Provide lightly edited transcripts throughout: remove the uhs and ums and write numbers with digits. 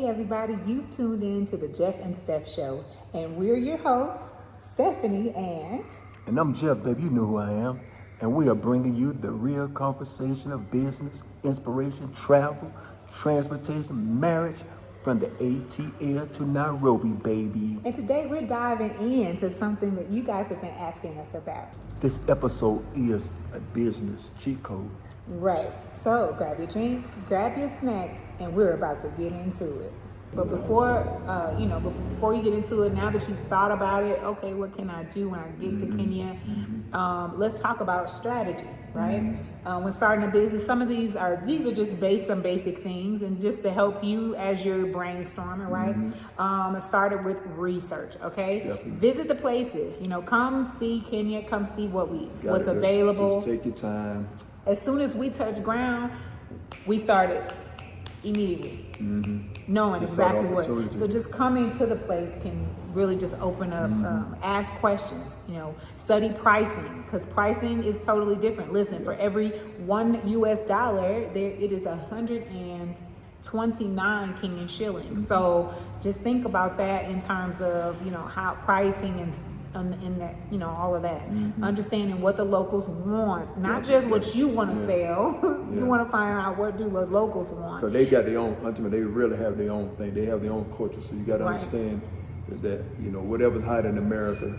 Hey everybody, you've tuned in to the Jeff and Steph Show, and we're your hosts, Stephanie and I'm Jeff, baby, you know who I am. And we are bringing you the real conversation of business, inspiration, travel, transportation, marriage, from the ATL to Nairobi, baby. And today we're diving into something that you guys have been asking us about. This episode is a business cheat code. Right, so grab your drinks, grab your snacks, and we're about to get into it. But before you get into it, now that you've thought about it, okay, what can I do when I get to Kenya? Let's talk about strategy, right? When starting a business, some of these are just some basic things, and just to help you as you're brainstorming, right? It started with research, okay? Definitely. Visit the places, come see Kenya, come see what's available. Just take your time. As soon as we touched ground, we started immediately. Knowing Just exactly what. opportunity. So just coming to the place can really just open up, ask questions, study pricing, because pricing is totally different. Listen, for every $1 US, it is 129 Kenyan shillings. So just think about that in terms of, how pricing and that, all of that. Understanding what the locals want, not just what you want to sell. You want to find out what do the locals want. So they got their own, ultimately, they really have their own thing. They have their own culture. So you got to Right. understand is that, whatever's hot in America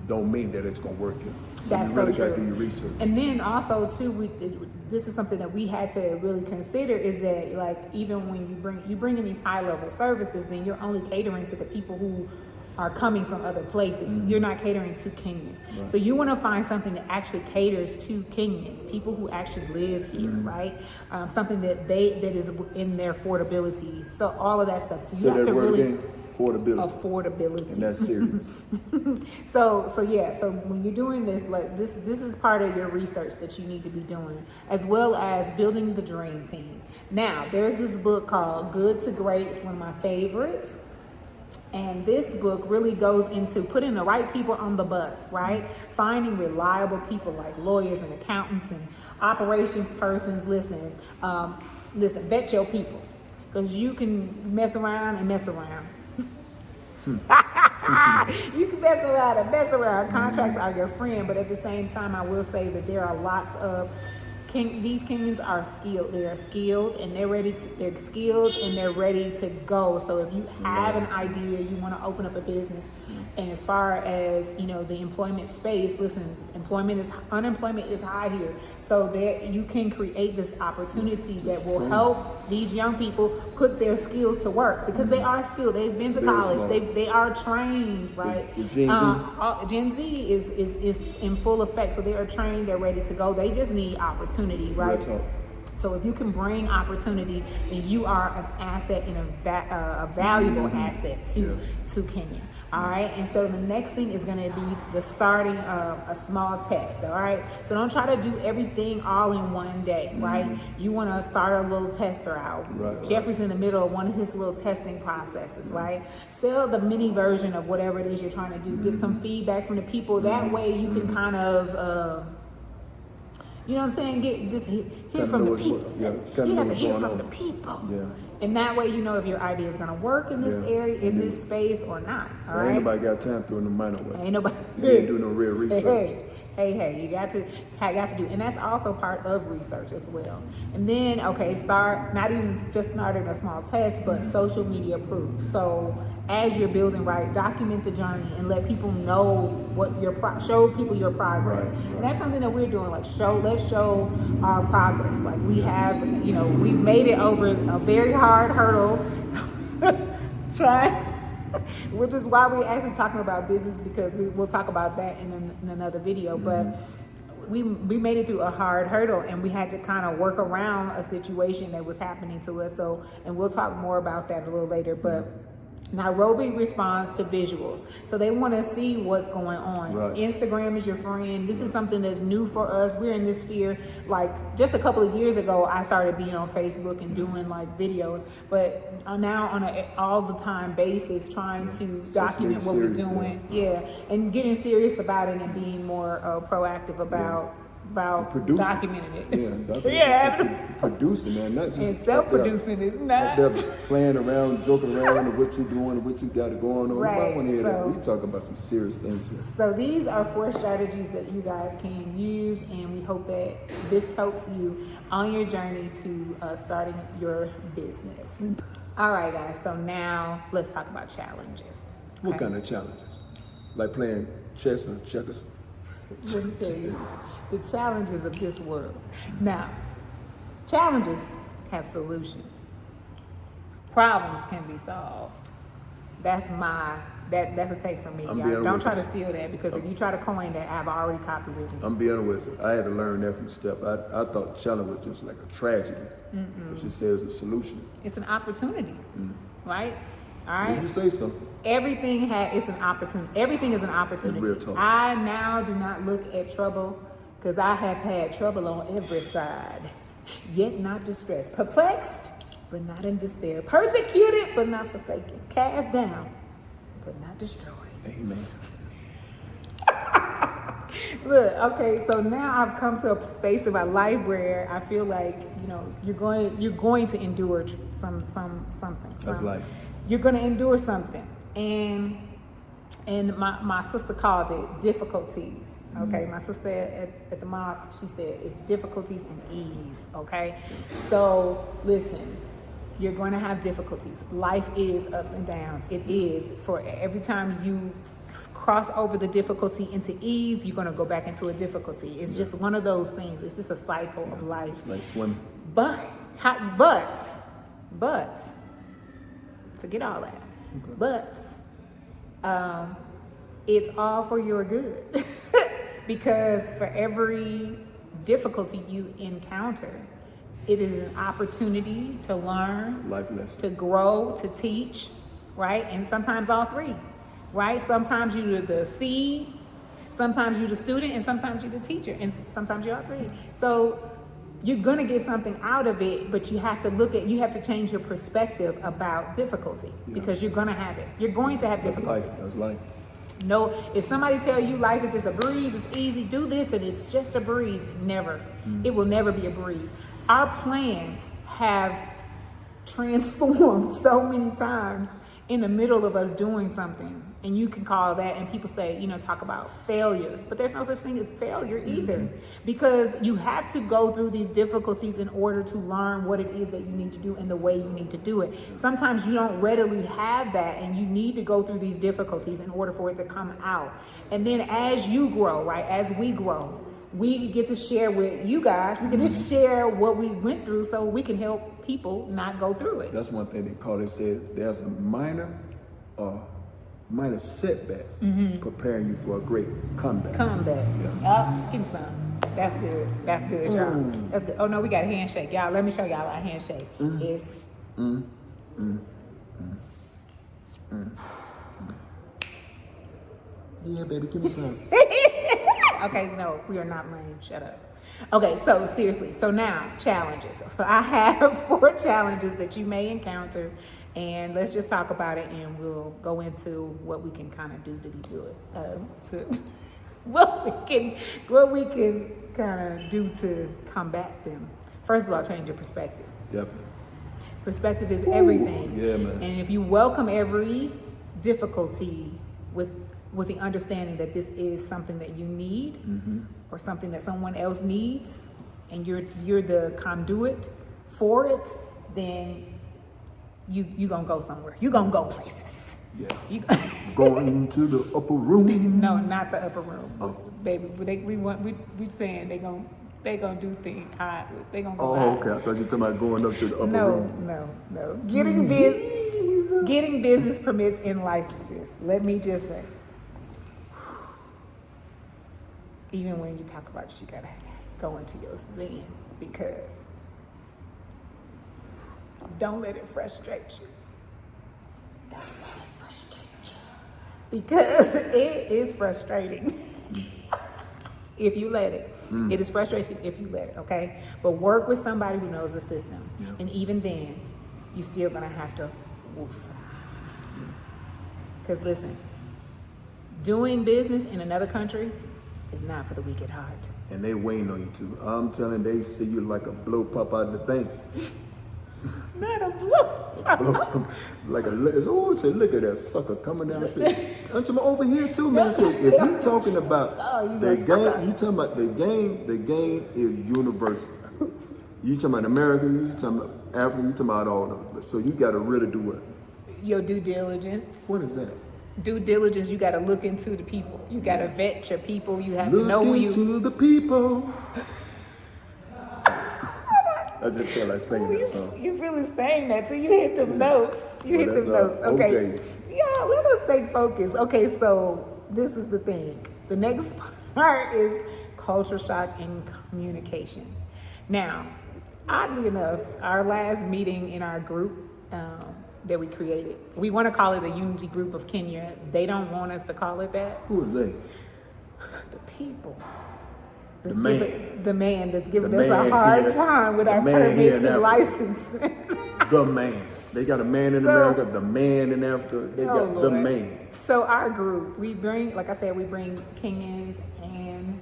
don't mean that it's going to work here. So That's you really so got to true. do your research. And then also too, this is something that we had to really consider, is that like even when you bring in these high level services, then you're only catering to the people who are coming from other places. You're not catering to Kenyans. Right. So you want to find something that actually caters to Kenyans, people who actually live here, right? Something that is in their affordability. So all of that stuff. So you have to really affordability. And that's serious. So when you're doing this, like this is part of your research that you need to be doing, as well as building the dream team. Now, there's this book called Good to Great. It's one of my favorites. And this book really goes into putting the right people on the bus, right? Finding reliable people like lawyers and accountants and operations persons. Listen, vet your people, because you can mess around and mess around. You can mess around and mess around. Contracts are your friend, but at the same time, I will say that there are lots of these Kenyans are skilled. They are skilled and they're skilled and they're ready to go. So if you have an idea, you want to open up a business, and as far as the employment space, listen, unemployment is high here. So that you can create this opportunity that will help these young people put their skills to work, because they are skilled. They've been to college. They are trained, right? Gen Z is in full effect. So they are trained. They're ready to go. They just need opportunity, right? So if you can bring opportunity, then you are an asset and a valuable asset to Kenya. All right. And so the next thing is going to be the starting a small test. All right. So don't try to do everything all in one day. Right. You want to start a little tester out. Right. Jeffrey's in the middle of one of his little testing processes. Right. Sell the mini version of whatever it is you're trying to do. Get some feedback from the people. That way you can kind of, you know what I'm saying? Hear from the people. You have to hear from the people. Yeah. And that way you know if your idea is going to work in this area, in this space or not. All right? Ain't nobody got time throwing them money away. Ain't nobody. You ain't doing no real research. Hey, you got to do, and that's also part of research as well. And then, start not even just starting a small test, but social media proof. So as you're building, right, document the journey and let people know what show people your progress. Right. And that's something that we're doing. Like let's show our progress. Like we have, we've made it over a very hard hurdle. Which is why we're actually talking about business, because we'll talk about that in another video. But we made it through a hard hurdle, and we had to kind of work around a situation that was happening to us. So, and we'll talk more about that a little later. But Nairobi responds to visuals. So they want to see what's going on. Right. Instagram is your friend. This is something that's new for us. We're in this sphere. Like just a couple of years ago, I started being on Facebook and doing like videos, but now on an all the time basis, trying to document what we're doing. And getting serious about it and being more proactive about about Producing. documenting it. Yeah, documenting. Yeah. Producing, man, not just And self-producing is not. They're playing around, joking around, and what you're doing, and what you got going on. Right, You might want to hear that. so- We talk about some serious things here. So these are 4 strategies that you guys can use, and we hope that this helps you on your journey to starting your business. All right, guys. So now let's talk about challenges. What okay? kind of challenges? Like playing chess or checkers? Let me tell you, the challenges of this world. Now, challenges have solutions. Problems can be solved. That's a take from me. I'm Y'all. being Don't try to honest. steal that, because if you try to coin that, I've already copywritten it. I'm being honest. I had to learn that from Steph. I thought challenge was just like a tragedy. But she says a solution. It's an opportunity, right? All When right. you say something, It's an opportunity. Everything is an opportunity. It's real talk. I now do not look at trouble, because I have had trouble on every side, yet not distressed, perplexed, but not in despair, persecuted, but not forsaken, cast down, but not destroyed. amen. Look, okay, so now I've come to a space in my life where I feel like, you're going to endure something. That's life. You're going to endure something, and my sister called it difficulties. Okay, my sister at the mosque, she said it's difficulties and ease. Okay, so listen. You're going to have difficulties. Life is ups and downs. It is. For every time you cross over the difficulty into ease, you're going to go back into a difficulty. It's just one of those things. It's just a cycle of life. It's like swimming. But forget all that. Okay. But it's all for your good. Because for every difficulty you encounter, it is an opportunity to learn, Life lesson. to grow, to teach, right? And sometimes all 3, right? Sometimes you're the seed, sometimes you're the student, and sometimes you're the teacher, and sometimes you're all 3. So you're gonna get something out of it, but you have to change your perspective about difficulty, because you're gonna have it. You're going to have difficulty. That's life. No, if somebody tell you life is just a breeze, it's easy, do this, and it's just a breeze, never. It will never be a breeze. Our plans have transformed so many times in the middle of us doing something. And you can call that, and people say, talk about failure. But there's no such thing as failure either. Because you have to go through these difficulties in order to learn what it is that you need to do and the way you need to do it. Sometimes you don't readily have that, and you need to go through these difficulties in order for it to come out. And then as you grow, right, as we grow, we get to share with you guys, we get to share what we went through so we can help people not go through it. That's one thing they call it. Said there's a minor setbacks preparing you for a great comeback. Yeah. Give me some. That's good. That's good, y'all. That's good. Oh no, we got a handshake, y'all. Let me show y'all our handshake. It's Yeah, baby, give me some. okay. No, we are not lame. Shut up. Okay, so seriously. So now challenges. So I have 4 challenges that you may encounter. And let's just talk about it, and we'll go into what we can kind of do what we can kind of do to combat them. First of all, change your perspective. Definitely. Perspective is everything. Yeah, man. And if you welcome every difficulty with the understanding that this is something that you need, or something that someone else needs, and you're the conduit for it, then you gonna go somewhere. You gonna go places. Yeah. Going to the upper room. No, not the upper room. Oh. Baby, we saying they gonna do things high. They gonna go Oh, high. okay. I thought you were talking about going up to the upper room. No. Getting business permits and licenses. Let me just say, even when you talk about it, you gotta go into your zen, because don't let it frustrate you. Don't let it frustrate you. Because it is frustrating if you let it. It is frustrating if you let it, okay? But work with somebody who knows the system. Yeah. And even then, you're still gonna have to woosah. Because listen, doing business in another country is not for the weak at heart. and they waiting on you to. I'm telling, they see you like a blow pop out of the bank. Not a blow. Like oh, say, look at that sucker coming down the street. I'm talking over here too, man. So if you talking about the game, you talking about the game is universal. You talking about America, you talking about Africa, you talking about all of them. So you got to really do what? Your due diligence. What is that? Due diligence, you got to look into the people. You got to vet your people. You have to know who you... Look into the people. I just feel like singing that song. You really saying that till you hit them notes. You hit them notes. Okay. Yeah, let us stay focused. Okay, so this is the thing. The next part is culture shock and communication. Now, oddly enough, our last meeting in our group that we created, we want to call it a unity group of Kenya. They don't want us to call it that. Who is they? The people. The man. The man that's giving us a hard time with our permits and license. The man. They got a man in America, the man in Africa. They got Lord. the man. So our group, we bring, like I said, we bring Kenyans and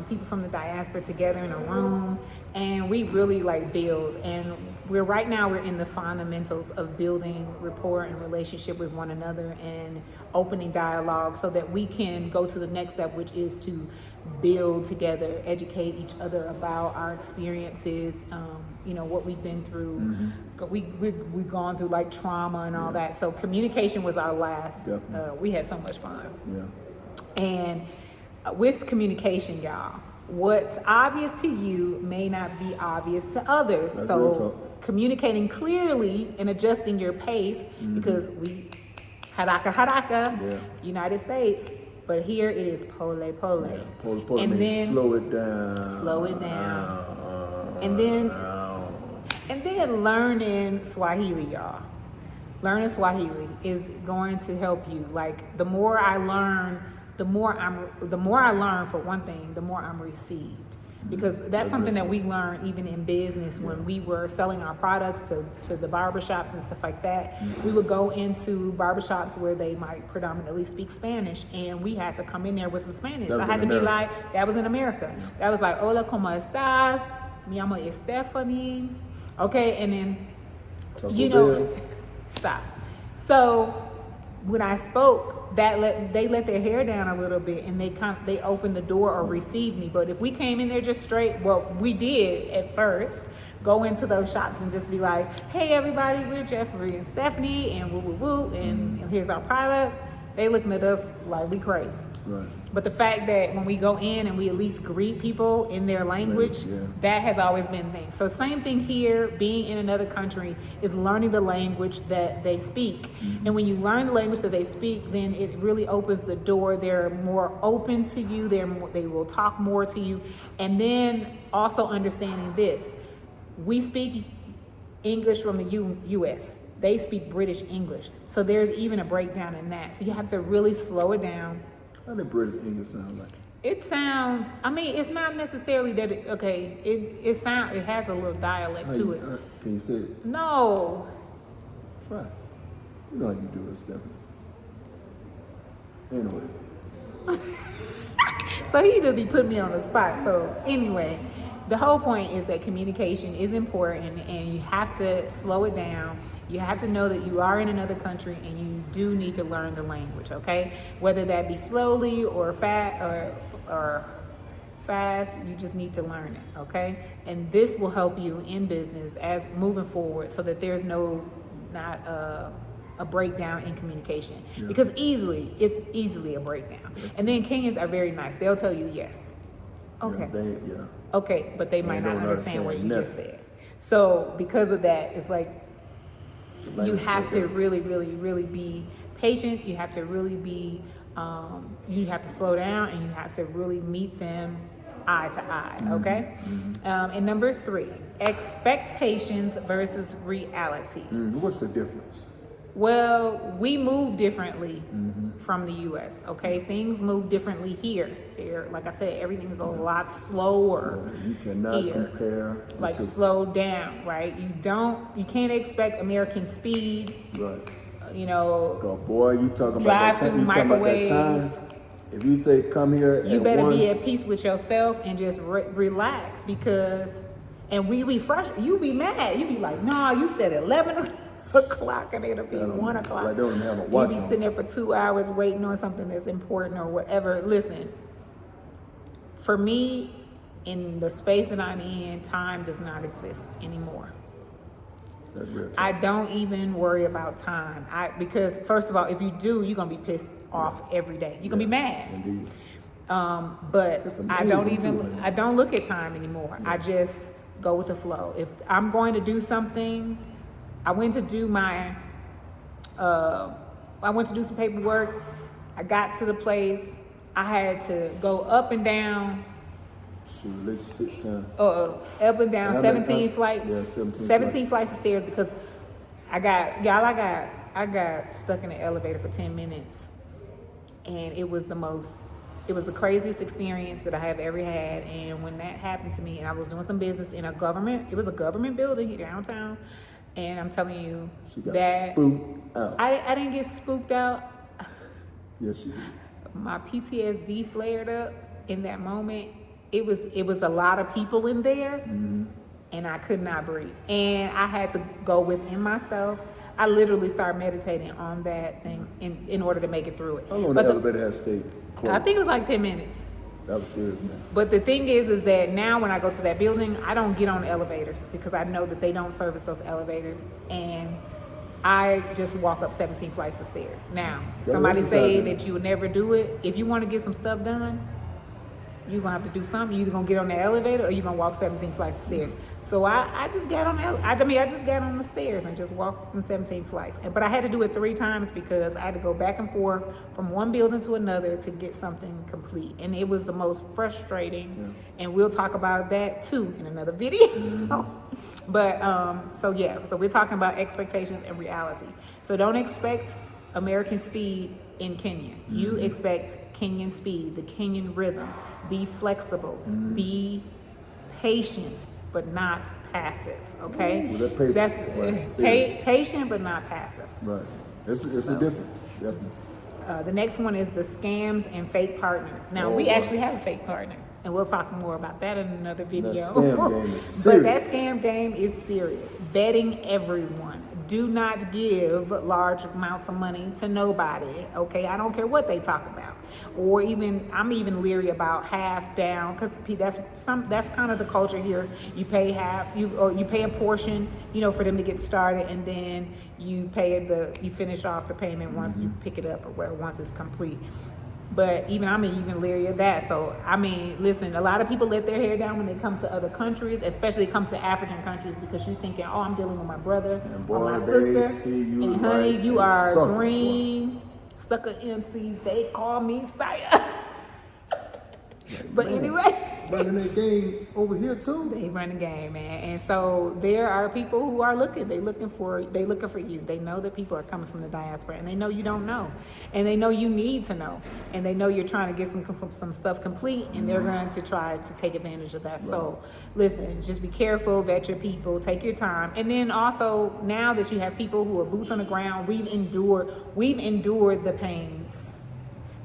people from the diaspora together in a room, and we really like build. And right now we're in the fundamentals of building rapport and relationship with one another and opening dialogue so that we can go to the next step, which is to build together, educate each other about our experiences, what we've been through. We've gone through like trauma and all that. So communication was our last. We had so much fun. Yeah. And with communication, y'all, what's obvious to you may not be obvious to others. That's so communicating clearly and adjusting your pace, because we haraka, United States, but here it is pole. Yeah, pole, and then slow it down. And then learning Swahili, y'all. Learning Swahili is going to help you. Like the more I learn, the more I learn, for one thing, the more I'm received. Because that's something that we learned even in business when we were selling our products to the barbershops and stuff like that. We would go into barbershops where they might predominantly speak Spanish, and we had to come in there with some Spanish. So I had to be like, that was in America. That was like, hola, ¿cómo estás? Mi amo es Stephanie. Okay, and then, stop. So when I spoke, they let their hair down a little bit, and they opened the door or received me. But if we came in there just straight, well, we did at first go into those shops and just be like, hey everybody, we're Jeffrey and Stephanie, and woo, and here's our product. They looking at us like we crazy. Right. But the fact that when we go in and we at least greet people in their language, that has always been the thing. So same thing here, being in another country is learning the language that they speak. And when you learn the language that they speak, then it really opens the door. They're more open to you. They will talk more to you. And then also understanding this, we speak English from the U.S. They speak British English. So there's even a breakdown in that. So you have to really slow it down. How does British English sound like? It sounds, it's not necessarily that it has a little dialect to it. Can you say it? No. Try. You know how you do it, Stephanie. Anyway. So he just be putting me on the spot. So anyway, the whole point is that communication is important, and you have to slow it down. You have to know that you are in another country and you do need to learn the language, okay? Whether that be slowly or fast, you just need to learn it, okay? And this will help you in business as moving forward, so that there's not a breakdown in communication. Because it's easily a breakdown. And then Kenyans are very nice. They'll tell you yes. Okay. Okay, but they might not understand what you just said. So because of that, it's like, you have to really, really, really be patient. You have to really be, you have to slow down, and you have to really meet them eye to eye, okay? And number 3, expectations versus reality. What's the difference? Well, we move differently from the U.S., okay? Things move differently here. Like I said, everything is a lot slower. You cannot compare. Like slow down, right? You can't expect American speed. Right. You know. Boy, you talking about that time. If you say come here You at better 1, be at peace with yourself and just relax because, and we be fresh. You be mad. You be like, nah, you said 11 o'clock and it'll be 1 o'clock. Like they don't have a You watch be on. sitting there for 2 hours waiting on something that's important or whatever. Listen, for me, in the space that I'm in, time does not exist anymore. That's real I time. don't even worry about time. Because first of all, if you do, you're gonna be pissed off every day. You're gonna be mad. Indeed. But That's I don't amazing, even too, man. I don't look at time anymore. I just go with the flow. If I'm going to do something, I went to do some paperwork. I got to the place. I had to go up and down. Shoot, let's 6 times. Up and down How many 17 times? flights. Yeah, 17 flights of stairs because I got stuck in the elevator for 10 minutes. And it was the craziest experience that I have ever had. And when that happened to me, and I was doing some business in it was a government building here downtown. And I'm telling you She got that spooked out. I didn't get spooked out. Yes, she did. My PTSD flared up in that moment. It was a lot of people in there, and I could not breathe. And I had to go within myself. I literally started meditating on that thing in order to make it through it. How long the elevator has stayed closed? I think it was like 10 minutes. That was serious, man. But the thing is that now when I go to that building, I don't get on elevators because I know that they don't service those elevators. And I just walk up 17 flights of stairs. Now, That somebody was say exciting. that you would never do it. If you want to get some stuff done, you're going to have to do something. You're either going to get on the elevator or you're going to walk 17 flights of stairs. So I just got on I just got on the stairs and just walked in 17 flights. But I had to do it 3 times because I had to go back and forth from one building to another to get something complete. And it was the most frustrating. And we'll talk about that too in another video. But so we're talking about expectations and reality. So don't expect American speed in Kenya. You expect Kenyan speed, the Kenyan rhythm. Be flexible. Be patient, but not passive. Okay, Ooh, that patient, right, serious. patient but not passive. Right. It's a difference. Definitely. The next one is the scams and fake partners. Now, we actually have a fake partner, and we'll talk more about that in another video. That scam game is But serious. that scam game is serious. Vetting everyone. Do not give large amounts of money to nobody, okay? I don't care what they talk about. Or I'm even leery about half down, because that's kind of the culture here. You pay you pay a portion, for them to get started, and then you finish off the payment once you pick it up or once it's complete. But I'm even leery of that. So, listen, a lot of people let their hair down when they come to other countries, especially come to African countries, because you're thinking, oh, I'm dealing with my brother or my sister. And honey, you are green. Sucker MCs, they call me Saya. But anyway. Running that game over here too. They run the game, man. And so there are people who are looking. They looking for you. They know that people are coming from the diaspora, and they know you don't know, and they know you need to know, and they know you're trying to get some stuff complete, and they're going to try to take advantage of that. Right. So listen, just be careful, vet your people, take your time, and then also now that you have people who are boots on the ground, we've endured the pains.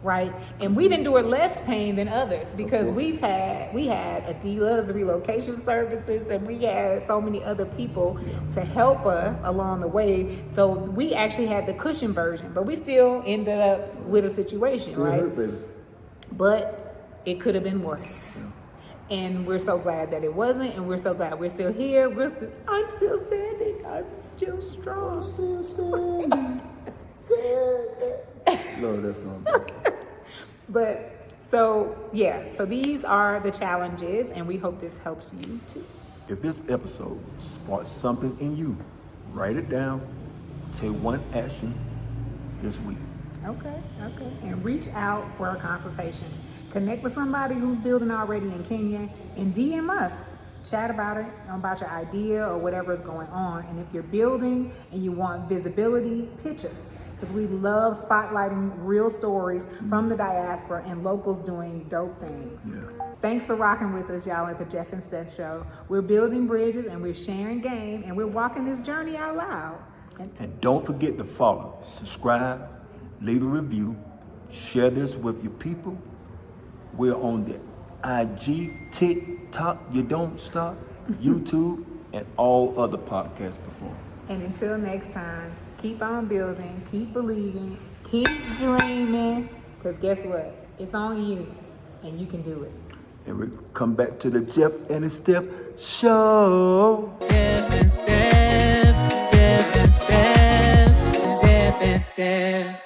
Right, and we've endured less pain than others because we had Adila's relocation services, and we had so many other people to help us along the way. So we actually had the cushion version, but we still ended up with a situation, still right? Hurt, baby. But it could have been worse. And we're so glad that it wasn't, and we're so glad we're still here. I'm still standing. I'm still strong. I'm still standing. No, that's not. But so these are the challenges, and we hope this helps you too. If this episode sparks something in you, write it down. Take one action this week. Okay. And reach out for a consultation. Connect with somebody who's building already in Kenya, and DM us. Chat about it, about your idea or whatever is going on. And if you're building and you want visibility, pitch us. Because we love spotlighting real stories from the diaspora and locals doing dope things. Yeah. Thanks for rocking with us, y'all, at the Jeff and Steph Show. We're building bridges, and we're sharing game, and we're walking this journey out loud. And don't forget to follow, subscribe, leave a review, Share this with your people. We're on the IG, TikTok, You Don't Stop, YouTube, and all other podcast platforms. And until next time, keep on building, keep believing, keep dreaming, because guess what? It's on you, and you can do it. And we come back to the Jeff and Steph show. Jeff and Steph, Jeff and Steph, Jeff and Steph.